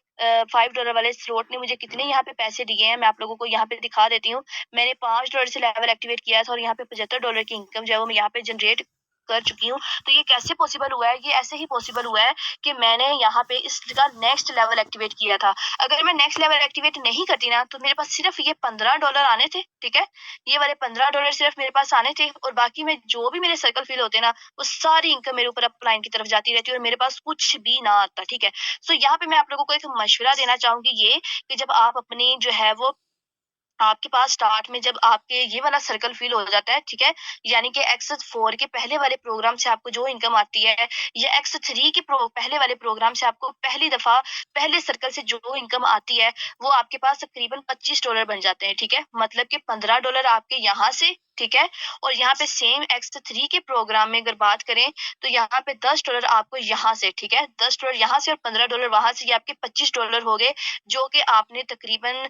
$5 वाले स्लॉट ने मुझे कितने यहाँ पे पैसे दिए हैं, मैं आप लोगों को यहाँ पे दिखा देती हूँ। मैंने $5 से लेवल एक्टिवेट किया था और यहाँ पे $75 की इनकम जो है वो मैं यहाँ पे जनरेट कर चुकी हूँ। तो ये कैसे पॉसिबल हुआ है? ये ऐसे ही पॉसिबल हुआ है कि मैंने यहाँ पे इसका नेक्स्ट लेवल एक्टिवेट किया था। अगर मैं नेक्स्ट लेवल एक्टिवेट नहीं करती ना तो मेरे पास सिर्फ ये $15 आने थे, ठीक है। ये वाले $15 सिर्फ मेरे पास आने थे और बाकी में जो भी मेरे सर्कल फिल होते ना वो सारी इनकम मेरे ऊपर अपलाइन की तरफ जाती रहती और मेरे पास कुछ भी ना आता, ठीक है। सो यहाँ पे मैं आप लोगों को एक मशवरा देना चाहूंगी ये कि जब आप अपनी जो है वो आपके पास स्टार्ट में जब आपके ये वाला सर्कल फिल हो जाता है, ठीक है, यानी कि X4 के पहले वाले प्रोग्राम से आपको जो इनकम आती है या X3 के पहले वाले प्रोग्राम से आपको पहली दफा पहले सर्कल से जो इनकम आती है वो आपके पास तकरीबन $25 बन जाते हैं, ठीक है। मतलब कि $15 आपके यहाँ से, ठीक है, और यहाँ पे सेम X3 के प्रोग्राम में अगर बात करें तो यहाँ पे $10 आपको यहाँ से, ठीक है, $10 यहाँ से और $15 वहां से, ये आपके $25 हो गए, जो कि आपने तकरीबन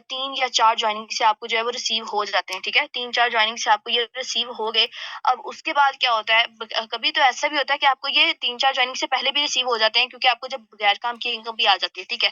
3 या 4 जॉइनिंग से आपको जो है वो रिसीव हो जाते हैं, ठीक है। 3-4 जॉइनिंग से आपको ये रिसीव हो गए। अब उसके बाद क्या होता है, कभी तो ऐसा भी होता है कि आपको ये 3-4 जॉइनिंग से पहले भी रिसीव हो जाते हैं क्योंकि आपको जब बगैर काम की इनकम भी आ जाती है, ठीक है।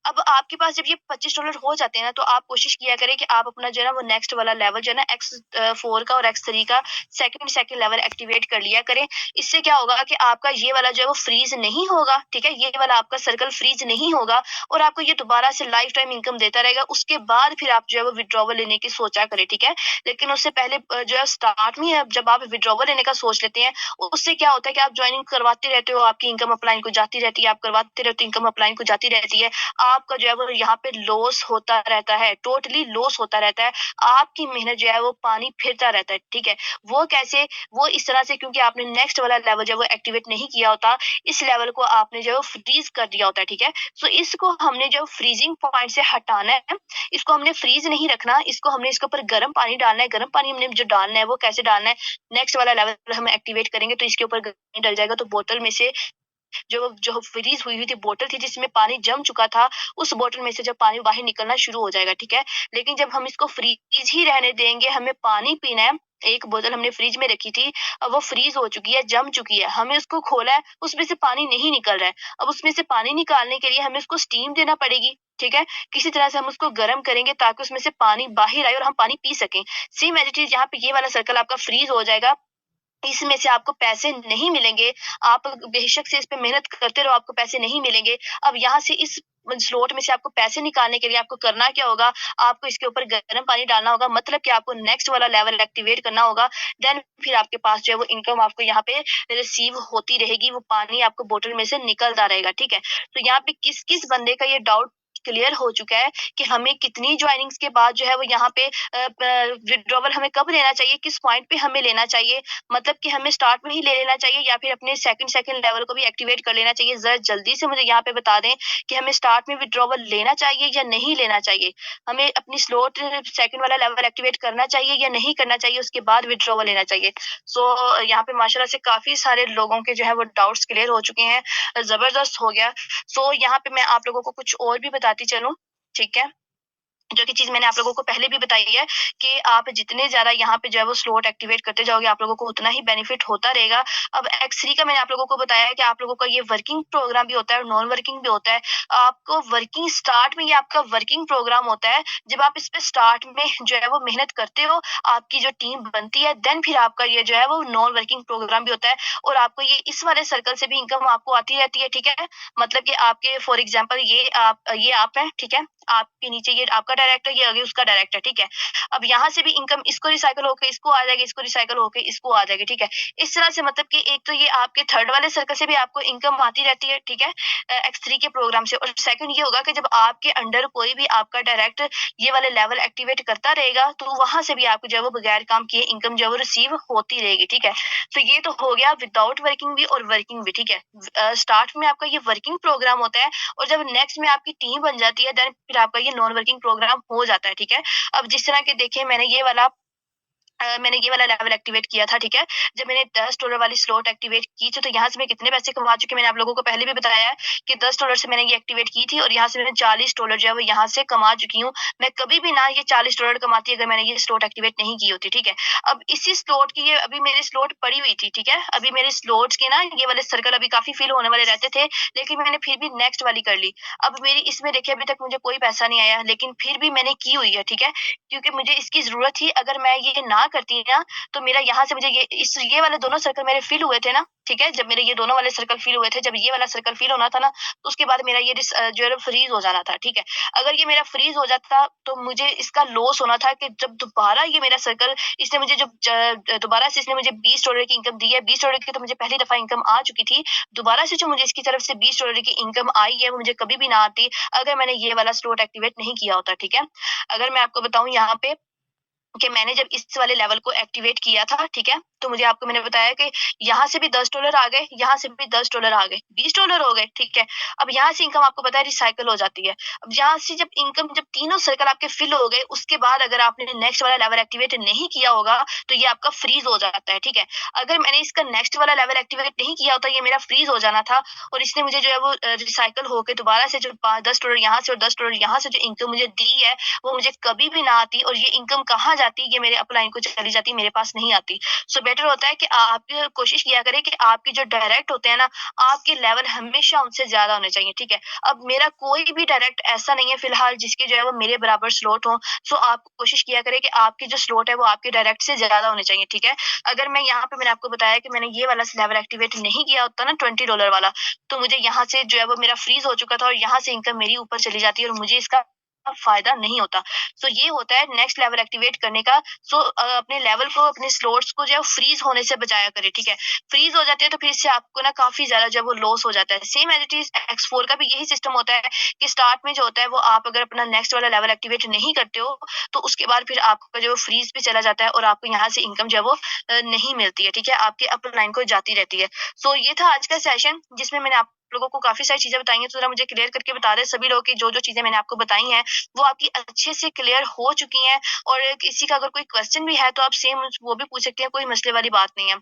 अब आपके पास जब ये $25 हो जाते हैं ना तो आप कोशिश किया करें कि आप अपना जो है ना वो नेक्स्ट वाला लेवल जो है ना X4 का और X3 का सेकंड लेवल एक्टिवेट कर लिया करें। इससे क्या होगा कि आपका ये वाला जो है वो फ्रीज नहीं होगा, ठीक है, ये वाला आपका सर्कल फ्रीज नहीं होगा और आपको ये दोबारा से लाइफ टाइम इनकम देता रहेगा। उसके बाद फिर आप जो है वो विड्रॉवल लेने की सोचा करें, ठीक है। लेकिन उससे पहले जो है स्टार्ट में जब आप विड्रॉवल लेने का सोच लेते हैं, उससे क्या होता है कि आप ज्वाइनिंग करवाते रहते हो, आपकी इनकम अपलाइन को जाती रहती है, आप करवाते रहते हो, इनकम अपलाइन को जाती रहती है, आपका जो है वो यहाँ पे लॉस होता रहता है, टोटली लॉस होता रहता है। आपकी मेहनत जो है वो पानी फिरता रहता है, ठीक है। वो कैसे? वो इस तरह से क्योंकि आपने नेक्स्ट वाला लेवल जो है वो एक्टिवेट नहीं किया होता, इस लेवल को आपने जो है वो फ्रीज कर दिया होता है, ठीक है। सो इसको हमने जो फ्रीजिंग पॉइंट से हटाना है, इसको हमने फ्रीज नहीं रखना, इसको हमने इसके ऊपर गर्म पानी डालना है। गर्म पानी हमने जो डालना है वो कैसे डालना है, नेक्स्ट वाला लेवल हम एक्टिवेट करेंगे तो इसके ऊपर गर्म पानी डल जाएगा तो बोतल में से जो जो फ्रीज हुई हुई थी बोतल थी जिसमें पानी जम चुका था, उस बोतल में से जब पानी बाहर निकलना शुरू हो जाएगा, ठीक है। लेकिन जब हम इसको फ्रीज ही रहने देंगे, हमें पानी पीना है, एक बोतल हमने फ्रिज में रखी थी, अब वो फ्रीज हो चुकी है, जम चुकी है, हमें उसको खोला है, उसमें से पानी नहीं निकल रहा है। अब उसमें से पानी निकालने के लिए हमें उसको स्टीम देना पड़ेगी, ठीक है। किसी तरह से हम उसको गर्म करेंगे ताकि उसमें से पानी बाहर आए और हम पानी पी सकें। सेम एज इट इज यहाँ पे ये वाला सर्कल आपका फ्रीज हो जाएगा, इसमें से आपको पैसे नहीं मिलेंगे। आप बेशक से इस पे मेहनत करते रहो, आपको पैसे नहीं मिलेंगे। अब यहाँ से इस स्लॉट में से आपको पैसे निकालने के लिए आपको करना क्या होगा, आपको इसके ऊपर गर्म पानी डालना होगा, मतलब कि आपको नेक्स्ट वाला लेवल एक्टिवेट करना होगा। देन फिर आपके पास जो है वो इनकम आपको यहाँ पे रिसीव होती रहेगी, वो पानी आपको बोतल में से निकलता रहेगा, ठीक है। तो यहाँ पे किस-किस बंदे का ये डाउट क्लियर हो चुका है कि हमें कितनी ज्वाइनिंग्स के बाद जो है वो यहाँ पे विड्रॉवल हमें कब लेना चाहिए, किस पॉइंट पे हमें लेना चाहिए, मतलब कि हमें स्टार्ट में ही ले लेना चाहिए या फिर अपने सेकंड लेवल को भी एक्टिवेट कर लेना चाहिए। जरा जल्दी से मुझे यहाँ पे बता दें कि हमें स्टार्ट में विड्रॉवल लेना चाहिए या नहीं लेना चाहिए, हमें अपनी स्लोट सेकंड वाला लेवल एक्टिवेट करना चाहिए या नहीं करना चाहिए, उसके बाद विड्रॉवल लेना चाहिए। यहाँ पे माशाल्लाह से काफी सारे लोगों के जो है वो डाउट्स क्लियर हो चुके हैं, जबरदस्त हो गया। यहाँ पे मैं आप लोगों को कुछ और भी बताती चलूं, ठीक है, जो कि चीज़ मैंने आप लोगों को पहले भी बताई है कि आप जितने ज़्यादा यहाँ पे जो है वो स्लॉट एक्टिवेट करते जाओगे, आप लोगों को उतना ही बेनिफिट होता रहेगा। अब X3 का मैंने आप लोगों को बताया है कि आप लोगों का ये वर्किंग प्रोग्राम भी होता है और नॉन वर्किंग भी होता है। आपको वर्किंग स्टार्ट में ये आपका वर्किंग प्रोग्राम होता है। जब आप इस पे स्टार्ट में जो है वो मेहनत करते हो, आपकी जो टीम बनती है, देन फिर आपका ये जो है वो नॉन वर्किंग प्रोग्राम भी होता है और आपको ये इस वाले सर्कल से भी इनकम आपको आती रहती है, ठीक है। मतलब कि आपके फॉर एग्जाम्पल ये आप है, ठीक है, आपके नीचे ये आपका डायरेक्टर, ये आगे उसका डायरेक्टर, ठीक है। अब यहाँ से भी इनकम इसको रिसाइकल होके इसको आ जाएगी, इसको रिसाइकल होके इसको आ जाएगी, ठीक है। इस तरह से मतलब कि एक तो ये आपके थर्ड वाले सर्कल से भी आपको इनकम आती रहती है, ठीक है, X3 के प्रोग्राम से। और सेकंड ये होगा कि जब आपके अंडर कोई भी आपका डायरेक्टर ये वाले लेवल एक्टिवेट करता रहेगा, तो वहां से भी आपको जो है वो बगैर काम किए इनकम जो है वो रिसीव होती रहेगी, ठीक है। तो ये तो हो गया विदाउट वर्किंग भी और वर्किंग भी, ठीक है। स्टार्ट में आपका ये वर्किंग प्रोग्राम होता है और जब नेक्स्ट में आपकी टीम बन जाती है, देन फिर आपका ये नॉन वर्किंग प्रोग्राम हो जाता है, ठीक है। अब जिस तरह के देखिए मैंने ये वाला लेवल एक्टिवेट किया था, ठीक है। जब मैंने $10 वाली स्लॉट एक्टिवेट की थी, तो यहाँ से मैं कितने पैसे कमा चुकी, मैंने आप लोगों को पहले भी बताया है कि $10 से मैंने ये एक्टिवेट की थी और यहाँ से मैंने $40 जो है वो यहाँ से कमा चुकी हूँ। मैं कभी भी ना ये $40 कमाती अगर मैंने ये स्लॉट एक्टिवेट नहीं की होती, ठीक है। अब इसी स्लॉट की ये अभी मेरी स्लॉट पड़ी हुई थी, ठीक है। अभी मेरे स्लॉट्स के ना ये वाले सर्कल अभी काफी फिल होने वाले रहते थे, लेकिन मैंने फिर भी नेक्स्ट वाली कर ली। अब मेरी इसमें देखिए अभी तक मुझे कोई पैसा नहीं आया, लेकिन फिर भी मैंने की हुई है, ठीक है, क्योंकि मुझे इसकी जरूरत थी। अगर मैं ये ना करती ना, तो मेरा यहाँ से मुझे ये वाले दोनों सर्कल मेरे फिल हुए थे ना, ठीक है। जब मेरे ये दोनों वाले सर्कल फिल हुए थे, जब ये वाला सर्कल फिल होना था ना, तो उसके बाद मेरा ये जो है फ्रीज हो जाना था, ठीक है। अगर ये मेरा फ्रीज हो जाता तो मुझे इसका लॉस होना था कि जब दोबारा ये मेरा सर्कल इसने मुझे जब दोबारा से इसने मुझे $20 की इनकम दी है, $20 की तो मुझे पहली दफा इनकम आ चुकी थी, दोबारा से जो मुझे इसकी तरफ से $20 की इनकम आई है वो मुझे कभी भी ना आती अगर मैंने ये वाला स्लॉट एक्टिवेट नहीं किया होता, ठीक है। अगर मैं आपको बताऊं यहाँ पे कि मैंने जब इस वाले लेवल को एक्टिवेट किया था, ठीक है, तो मुझे आपको मैंने बताया कि यहाँ से भी $10 आ गए, यहाँ से भी $10 आ गए, $20 हो गए, ठीक है। अब यहाँ से इनकम आपको पता है रिसाइकल हो जाती है। अब यहाँ से जब तीनों सर्कल आपके फिल हो गए, उसके बाद अगर आपने नेक्स्ट वाला लेवल एक्टिवेट नहीं किया होगा, तो ये आपका फ्रीज हो जाता है, ठीक है। अगर मैंने इसका नेक्स्ट वाला लेवल एक्टिवेट नहीं किया होता, ये मेरा फ्रीज हो जाना था और इसने मुझे जो है वो रिसाइकल होकर दोबारा से जो $10 यहाँ से और $10 यहाँ से जो इनकम मुझे दी है, वो मुझे कभी भी ना आती और ये इनकम कहाँ जाती, ये मेरे अपलाइन को चली जाती, मेरे पास नहीं आती। सो बेटर होता है कि आप कोशिश किया करें कि आपके जो डायरेक्ट होते हैं ना, आपके लेवल हमेशा उनसे ज्यादा होने चाहिए, ठीक है। अब मेरा कोई भी डायरेक्ट ऐसा नहीं है फिलहाल जिसके जो है वो मेरे बराबर स्लॉट हो। सो आप कोशिश किया करें कि आपके जो स्लॉट है वो आपके डायरेक्ट से ज्यादा होने चाहिए, ठीक है। अगर मैं यहाँ पे मैंने आपको बताया कि मैंने ये वाला लेवल एक्टिवेट नहीं किया होता ना $20 वाला, तो मुझे यहाँ से जो है वो मेरा फ्रीज हो चुका था और यहाँ से इनकम मेरी ऊपर चली जाती है और मुझे इसका फायदा नहीं होता। सो ये होता है नेक्स्ट लेवल एक्टिवेट करने का। अपने लेवल को, अपने स्लॉट्स को जो है फ्रीज होने से बचाया करे, ठीक है। फ्रीज हो जाते हैं तो फिर इससे आपको ना काफी ज्यादा जो है वो लॉस हो जाता है। Same as it is X4 का भी यही सिस्टम होता है कि स्टार्ट में जो होता है वो आप अगर अपना नेक्स्ट वाला लेवल एक्टिवेट नहीं करते हो, तो उसके बाद फिर आपका जो फ्रीज पे चला जाता है और आपको यहाँ से इनकम जो है वो नहीं मिलती है, ठीक है, आपके अप लाइन को जाती रहती है। सो ये था आज का सेशन जिसमें मैंने आप लोगों को काफी सारी चीजें बताई हैं। तो जरा मुझे क्लियर करके बता दें सभी लोग कि जो चीजें मैंने आपको बताई हैं वो आपकी अच्छे से क्लियर हो चुकी हैं, और किसी का अगर कोई क्वेश्चन भी है तो आप सेम वो भी पूछ सकते हैं, कोई मसले वाली बात नहीं है।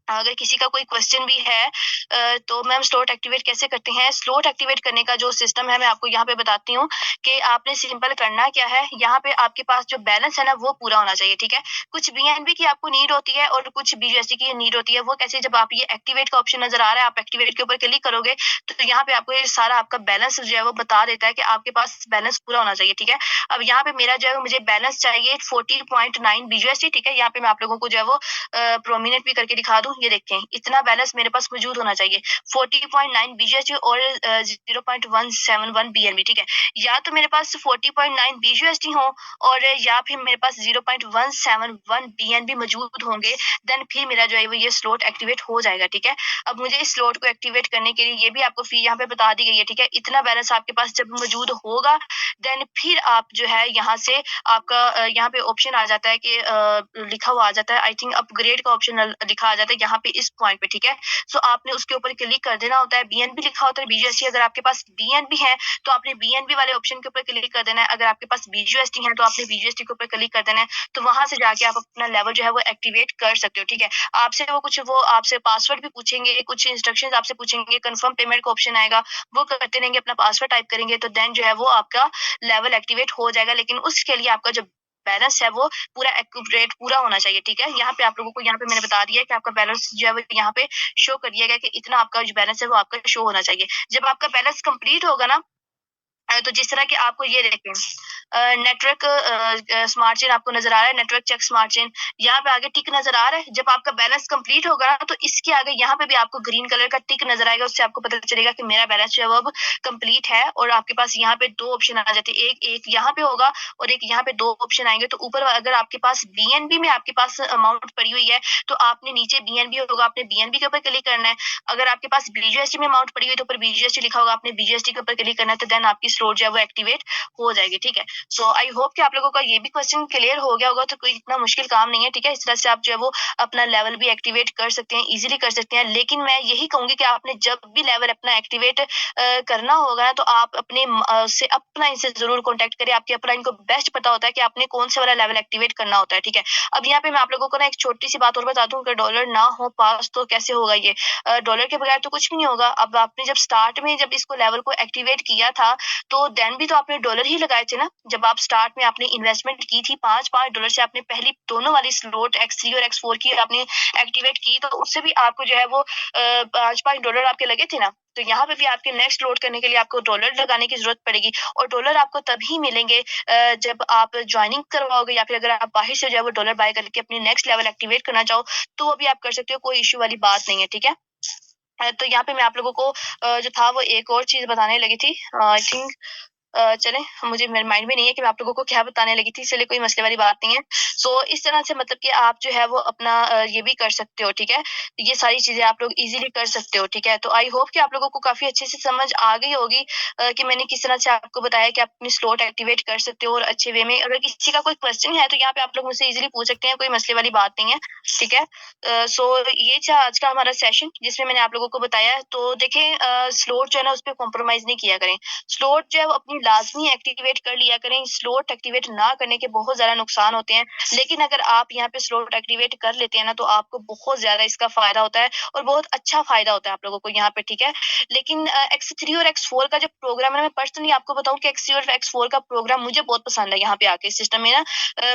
अगर किसी का कोई क्वेश्चन भी है तो मैम स्लॉट एक्टिवेट कैसे करते हैं? स्लॉट एक्टिवेट करने का जो सिस्टम है मैं आपको यहाँ पे बताती हूँ कि आपने सिंपल करना क्या है। यहाँ पे आपके पास जो बैलेंस है ना वो पूरा होना चाहिए, ठीक है। कुछ BNB की आपको नीड होती है और कुछ BUSD की नीड होती है। वो कैसे? जब आप ये एक्टिवेट का ऑप्शन नजर आ रहा है, आप एक्टिवेट के ऊपर क्लिक करोगे तो यहाँ पे आपको ये सारा आपका बैलेंस जो है वो बता देता है कि आपके पास बैलेंस पूरा होना चाहिए, ठीक है। अब यहाँ पे मेरा जो है मुझे बैलेंस चाहिए 40.9 BUSD, ठीक है। यहाँ पे मैं आप लोगों को जो है वो प्रोमिनेंट भी करके दिखा दूं। ये देखें इतना बैलेंस मेरे पास मौजूद होना चाहिए 40.9 BUSD और 0.171 BNB, ठीक है। या तो मेरे पास 40.9 BUSD हो और या फिर मेरे पास 0.171 BNB मौजूद होंगे, देन फिर मेरा जो है वो ये स्लॉट एक्टिवेट हो जाएगा, ठीक है। अब मुझे इस स्लॉट को एक्टिवेट करने के लिए ये भी आपको फी यहाँ पे बता दी गई है, ठीक है। इतना बैलेंस आपके पास जब मौजूद होगा देन फिर आप जो है यहाँ से आपका यहाँ पे ऑप्शन आ जाता है कि लिखा हुआ आ जाता है, आई थिंक अपग्रेड का ऑप्शन लिखा आ जाता है यहाँ पे इस पॉइंट पे, ठीक है। सो आपने उसके ऊपर क्लिक कर देना होता है। BNB लिखा होता है, BUSD अगर आपके पास BNB है तो आपने BNB वाले ऑप्शन के ऊपर क्लिक कर देना है। अगर आपके पास BUSD है तो आपने BUSD के ऊपर क्लिक कर देना है। तो वहां से जाके आप अपना लेवल जो है वो एक्टिवेट कर सकते हो, ठीक है। आपसे वो आपसे पासवर्ड भी पूछेंगे, कुछ इंस्ट्रक्शंस आपसे पूछेंगे, कंफर्म पेमेंट का ऑप्शन आएगा, वो करते रहेंगे, अपना पासवर्ड टाइप करेंगे तो देन जो है वो आपका लेवल एक्टिवेट हो जाएगा। लेकिन उसके लिए आपका जो बैलेंस है वो पूरा एक्यूरेट पूरा होना चाहिए, ठीक है। यहाँ पे आप लोगों को यहाँ पे मैंने बता दिया है कि आपका बैलेंस जो है वो यहाँ पे शो कर दिया गया कि इतना आपका जो बैलेंस है वो आपका शो होना चाहिए। जब आपका बैलेंस कंप्लीट होगा ना तो जिस तरह के आपको ये देखें नेटवर्क स्मार्ट चेन आपको नजर आ रहा है, नेटवर्क चेक स्मार्ट चेन, यहाँ पे आगे टिक नजर आ रहा है। जब आपका बैलेंस कंप्लीट होगा ना तो इसके आगे यहाँ पे भी आपको ग्रीन कलर का टिक नजर आएगा, उससे आपको पता चलेगा कि मेरा बैलेंस जो है वो अब कंप्लीट है। और आपके पास यहाँ पे दो ऑप्शन आ जाते हैं, एक यहाँ पे होगा और एक यहाँ पे दो ऑप्शन आएंगे। तो ऊपर अगर आपके पास BNB में आपके पास अमाउंट पड़ी हुई है तो आपने नीचे BNB होगा, आपने BNB के ऊपर क्लिक करना है। अगर आपके पास BUSD में अमाउंट पड़ी हुई है तो ऊपर BUSD लिखा होगा, आपने BUSD के ऊपर क्लिक करना है तो देन आपकी स्लॉट जो है वो एक्टिवेट हो जाएगी, ठीक है। सो आई होप कि आप लोगों का ये भी क्वेश्चन क्लियर हो गया होगा। तो कोई इतना मुश्किल काम नहीं है, ठीक है। इस तरह से आप जो है वो अपना लेवल भी एक्टिवेट कर सकते हैं, इजीली कर सकते हैं। लेकिन मैं यही कहूंगी कि आपने जब भी लेवल अपना एक्टिवेट करना होगा ना तो आप अपने से अपलाइन से जरूर कॉन्टेक्ट करें। आपके अपलाइन को बेस्ट पता होता है कि आपने कौन से वाला लेवल एक्टिवेट करना होता है, ठीक है। अब यहाँ पे मैं आप लोगों को ना एक छोटी सी बात और बता दूं, अगर डॉलर ना हो पास तो कैसे होगा ये, डॉलर के बगैर तो कुछ भी नहीं होगा। अब आपने जब स्टार्ट में जब इसको लेवल को एक्टिवेट किया था तो देन भी तो आपने डॉलर ही लगाए थे ना। जब आप स्टार्ट में आपने इन्वेस्टमेंट की थी $5 से, आपने पहली दोनों वाली स्लॉट X3 और X4 की आपने एक्टिवेट की, तो उससे भी आपको जो है वो $5 आपके लगे थे ना। तो यहाँ पे भी आपके नेक्स्ट लोड करने के लिए आपको डॉलर लगाने की जरूरत पड़ेगी। और डॉलर आपको तभी मिलेंगे जब आप ज्वाइनिंग करवाओगे या फिर अगर आप बाहर से जो है वो डॉलर बाय करके अपनी नेक्स्ट लेवल एक्टिवेट करना चाहो तो वो भी आप कर सकते हो, कोई इश्यू वाली बात नहीं है, ठीक है। तो यहाँ पे मैं आप लोगों को जो था वो एक और चीज बताने लगी थी, आई थिंक चले मुझे मेरे माइंड में नहीं है कि मैं आप लोगों को क्या बताने लगी थी, इसलिए कोई मसले वाली बात नहीं है। सो इस तरह से मतलब कि आप जो है वो अपना ये भी कर सकते हो, ठीक है। ये सारी चीजें आप लोग इजीली कर सकते हो, ठीक है। तो आई होप कि आप लोगों को काफी अच्छे से समझ आ गई होगी कि मैंने किस तरह से आपको बताया कि आप अपनी स्लॉट एक्टिवेट कर सकते हो और अच्छे वे में। अगर किसी का कोई क्वेश्चन है तो यहाँ पे आप लोग मुझसे इजीली पूछ सकते हैं, कोई मसले वाली बात नहीं है, ठीक है। सो ये था आज का हमारा सेशन जिसमें मैंने आप लोगों को बताया। तो देखें स्लॉट जो है ना उस पर कॉम्प्रोमाइज नहीं किया करें, स्लॉट जो है वो अपनी लाजमी एक्टिवेट कर लिया करें। स्लॉट एक्टिवेट ना करने के बहुत ज्यादा नुकसान होते हैं, लेकिन अगर आप यहाँ पे स्लॉट एक्टिवेट कर लेते हैं ना तो आपको बहुत ज्यादा इसका फायदा होता है और बहुत अच्छा फायदा होता है आप लोगों को यहाँ पे, ठीक है। लेकिन X3 और X4 का जो प्रोग्राम है, मैं पर्सनली आपको बताऊं कि X3 और X4 का प्रोग्राम मुझे बहुत पसंद है। यहाँ पे आके सिस्टम में ना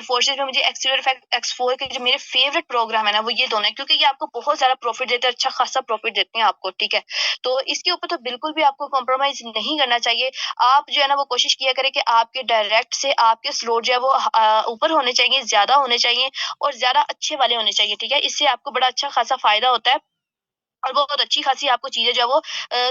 फोर्सेज में मुझे X3 और X4 के जो मेरे फेवरेट प्रोग्राम है ना वो ये दोनों है, क्योंकि ये आपको बहुत ज्यादा प्रॉफिट देते हैं, अच्छा खासा प्रॉफिट देते हैं आपको, ठीक है। तो इसके ऊपर तो बिल्कुल भी आपको कॉम्प्रोमाइज नहीं करना चाहिए। आप जो है ना वो कोशिश किया करें कि आपके डायरेक्ट से आपके स्लॉट जो है वो ऊपर होने चाहिए, ज्यादा होने चाहिए और ज्यादा अच्छे वाले होने चाहिए, ठीक है। इससे आपको बड़ा अच्छा खासा फायदा होता है और बहुत अच्छी खासी आपको चीजें जो है वो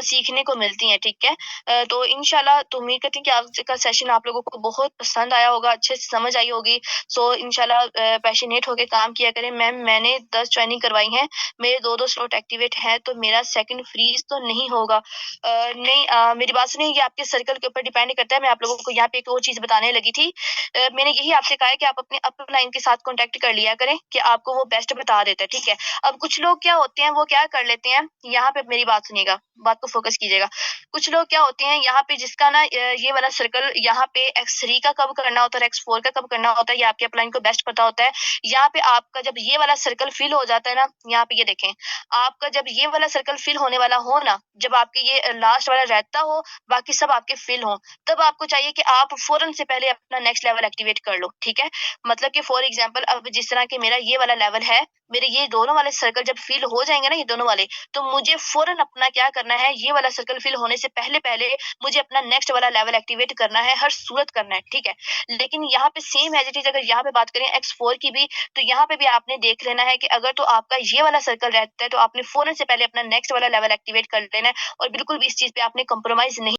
सीखने को मिलती हैं, ठीक है। तो इंशाल्लाह तो उम्मीद करती हूँ कि आज का सेशन आप लोगों को बहुत पसंद आया होगा, अच्छे से समझ आई होगी। सो इंशाल्लाह पैशनेट होके काम किया करें। मैंने 10 ज्वाइनिंग करवाई हैं, मेरे 2-2 स्लॉट एक्टिवेट है, तो मेरा सेकंड फ्रीज तो नहीं होगा। नहीं मेरी बात सुनिए, ये आपके सर्कल के ऊपर डिपेंड करता है। मैं आप लोगों को यहाँ पे एक और चीज बताने लगी थी, मैंने यही आपसे कहा है कि आप अपने अपलाइन के साथ कॉन्टेक्ट कर लिया करें कि आपको वो बेस्ट बता देता है, ठीक है। अब कुछ लोग क्या होते हैं वो क्या कर लेते हैं, यहाँ पे मेरी बात सुनिएगा, बात को फोकस कीजिएगा। कुछ लोग क्या होते हैं यहाँ पे जिसका ना ये वाला सर्कल यहाँ पे X3 का कब करना होता है, X4 का कब करना होता है, ये आपके अपलाइन को बेस्ट पता होता है। यहाँ पे आपका जब ये वाला सर्कल फिल हो जाता है ना, यहाँ पे ये देखें, आपका जब ये वाला सर्कल फिल होने वाला हो ना, जब आपके ये लास्ट वाला रहता हो, बाकी सब आपके फिल हो, तब आपको चाहिए कि आप फौरन से पहले अपना नेक्स्ट लेवल एक्टिवेट कर लो, ठीक है। मतलब कि फॉर एग्जाम्पल अब जिस तरह के मेरा ये वाला लेवल है, मेरे ये दोनों वाले सर्कल जब फिल हो जाएंगे ना, ये दोनों वाले, तो मुझे फ़ौरन अपना क्या करना है, ये वाला सर्कल फिल होने से पहले-पहले मुझे अपना नेक्स्ट वाला लेवल एक्टिवेट करना है, हर सूरत करना है, ठीक है? लेकिन यहाँ पे सेम एज़ इट इज़ अगर यहाँ पे बात करें X4 की भी, तो यहाँ पे भी आपने देख लेना है कि अगर तो आपका ये वाला सर्कल रहता है, तो आपने फ़ौरन से पहले अपना नेक्स्ट वाला लेवल एक्टिवेट कर लेना है और बिल्कुल भी इस चीज़ पे आपने कॉम्प्रोमाइज़ नहीं